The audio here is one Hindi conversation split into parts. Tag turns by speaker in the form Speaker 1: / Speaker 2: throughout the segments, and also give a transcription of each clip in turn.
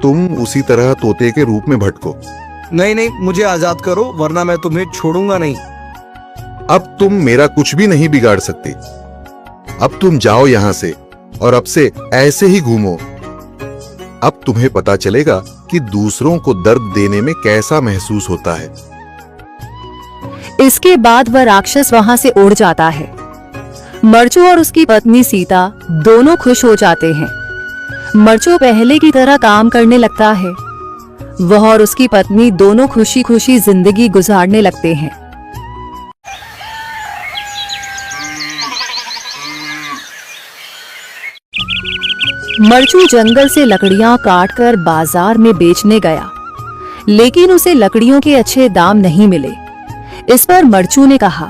Speaker 1: तुम उसी तरह तोते के रूप में भटको।
Speaker 2: नहीं नहीं, मुझे आजाद करो वरना मैं तुम्हें छोड़ूंगा नहीं।
Speaker 1: अब तुम मेरा कुछ भी नहीं बिगाड़ सकते। अब तुम जाओ यहां से और अब से ऐसे ही घूमो। अब तुम्हें पता चलेगा कि दूसरों को दर्द देने में कैसा महसूस होता है।
Speaker 3: इसके बाद वह राक्षस वहां से उड़ जाता है। मरचू और उसकी पत्नी सीता दोनों खुश हो जाते हैं। मरचू पहले की तरह काम करने लगता है। वह और उसकी पत्नी दोनों खुशी खुशी जिंदगी गुजारने लगते हैं। मरचू जंगल से लकड़ियां काटकर बाजार में बेचने गया, लेकिन उसे लकड़ियों के अच्छे दाम नहीं मिले। इस पर मरचू ने कहा,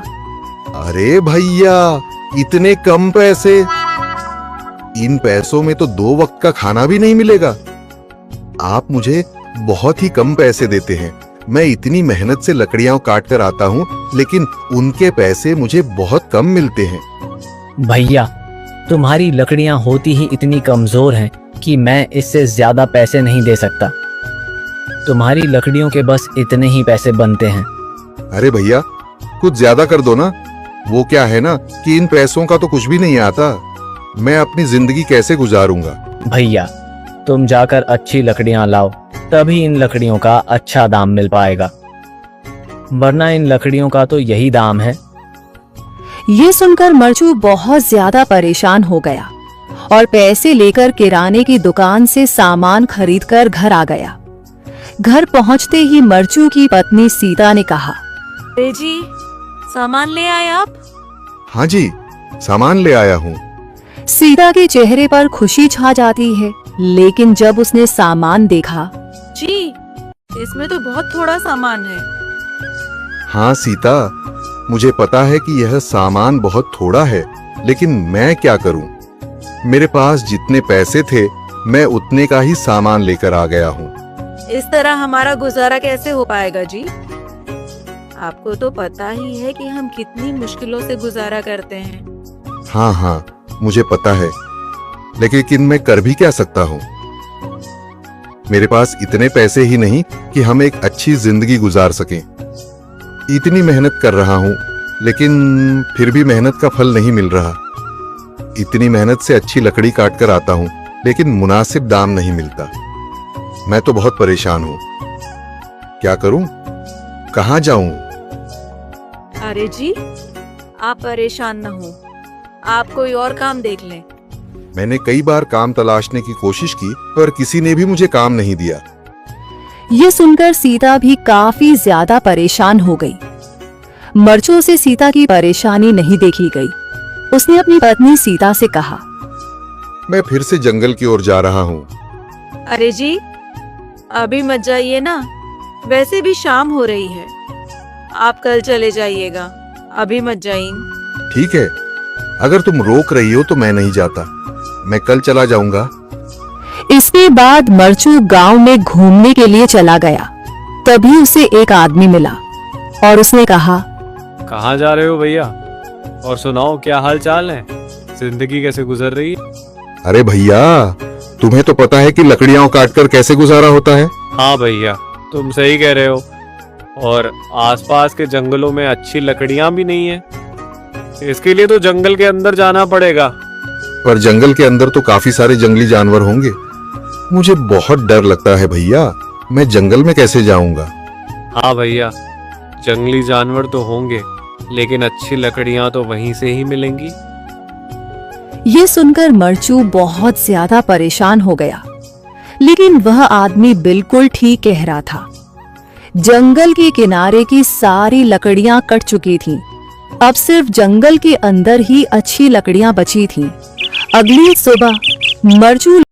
Speaker 1: अरे भैया, इतने कम पैसे? इन पैसों में तो 2 वक्त का खाना भी नहीं मिलेगा। आप मुझे बहुत ही कम पैसे देते हैं। मैं इतनी मेहनत से लकड़ियां काट कर आता हूँ, लेकिन उनके पैसे मुझे बहुत कम मिलते हैं।
Speaker 4: भैया, तुम्हारी लकड़ियां होती ही इतनी कमजोर हैं कि मैं इससे ज्यादा पैसे नहीं दे सकता। तुम्हारी लकड़ियों के बस इतने ही पैसे बनते हैं।
Speaker 1: अरे भैया, कुछ ज्यादा कर दो ना। वो क्या है ना कि इन पैसों का तो कुछ भी नहीं आता। मैं अपनी जिंदगी कैसे गुजारूंगा?
Speaker 4: भैया, तुम जाकर अच्छी लकड़ियां लाओ, तभी इन लकड़ियों का अच्छा दाम मिल पाएगा, वरना इन लकड़ियों का तो यही दाम है।
Speaker 3: ये सुनकर मरचू बहुत ज्यादा परेशान हो गया और पैसे लेकर किराने की दुकान से सामान खरीदकर घर आ गया। घर पहुंचते ही मरचू की पत्नी सीता ने कहा,
Speaker 5: अरे जी, सामान ले आए आप?
Speaker 1: हाँ जी, सामान ले आया हूँ।
Speaker 3: सीता के चेहरे पर खुशी छा जाती है, लेकिन जब उसने सामान देखा,
Speaker 5: जी, इसमें तो बहुत थोड़ा सामान है।
Speaker 1: हाँ सीता, मुझे पता है कि यह सामान बहुत थोड़ा है, लेकिन मैं क्या करूं? मेरे पास जितने पैसे थे, मैं उतने का ही सामान लेकर आ गया हूँ।
Speaker 5: इस तरह हमारा गुजारा कैसे हो पाएगा जी? आपको तो पता ही है कि हम कितनी मुश्किलों से गुजारा करते हैं।
Speaker 1: हाँ हाँ, मुझे पता है, लेकिन मैं कर भी क्या सकता हूँ? मेरे पास इतने पैसे ही नहीं कि हम एक अच्छी जिंदगी गुजार सकें। इतनी मेहनत कर रहा हूँ, लेकिन फिर भी मेहनत का फल नहीं मिल रहा। इतनी मेहनत से अच्छी लकड़ी काट कर आता हूँ, लेकिन मुनासिब दाम नहीं मिलता। मैं तो बहुत परेशान हूँ। क्या करूँ? कहाँ जाऊँ?
Speaker 5: अरे जी, आप परेशान न हो, आप कोई और काम देख लें।
Speaker 1: मैंने कई बार काम तलाशने की कोशिश की, पर किसी ने भी मुझे काम नहीं दिया।
Speaker 3: ये सुनकर सीता भी काफी ज्यादा परेशान हो गई। मरचू से सीता की परेशानी नहीं देखी गई। उसने अपनी पत्नी सीता से कहा,
Speaker 1: मैं फिर से जंगल की ओर जा रहा हूँ।
Speaker 5: अरे जी, अभी मत जाइए ना, वैसे भी शाम हो रही है। आप कल चले जाइएगा, अभी मत जाइए।
Speaker 1: ठीक है, अगर तुम रोक रही हो तो मैं नहीं जाता। मैं कल चला जाऊंगा।
Speaker 3: इसके बाद मरचू गांव में घूमने के लिए चला गया। तभी उसे एक आदमी मिला और उसने कहा,
Speaker 6: कहाँ जा रहे हो भैया? और सुनाओ, क्या हाल चाल है? जिंदगी कैसे गुजर रही है?
Speaker 1: अरे भैया, तुम्हें तो पता है कि लकड़ियां काटकर कैसे गुजारा होता है।
Speaker 6: हाँ भैया, तुम सही कह रहे हो। और आसपास के जंगलों में अच्छी लकड़ियां भी नहीं है। इसके लिए तो जंगल के अंदर जाना पड़ेगा।
Speaker 1: पर जंगल के अंदर तो काफी सारे जंगली जानवर होंगे। मुझे बहुत डर लगता है भैया, मैं जंगल में कैसे जाऊंगा?
Speaker 6: हाँ भैया, जंगली जानवर तो होंगे, लेकिन अच्छी लकड़ियां तो वहीं से ही मिलेंगी।
Speaker 3: ये सुनकर मरचू बहुत ज्यादा परेशान हो गया, लेकिन वह आदमी बिल्कुल ठीक कह रहा था। जंगल के किनारे की सारी लकड़ियां कट चुकी थीं। अब सिर्फ जंगल के अंदर ही अच्छी लकड़ियां बची थीं। अगली सुबह मरचू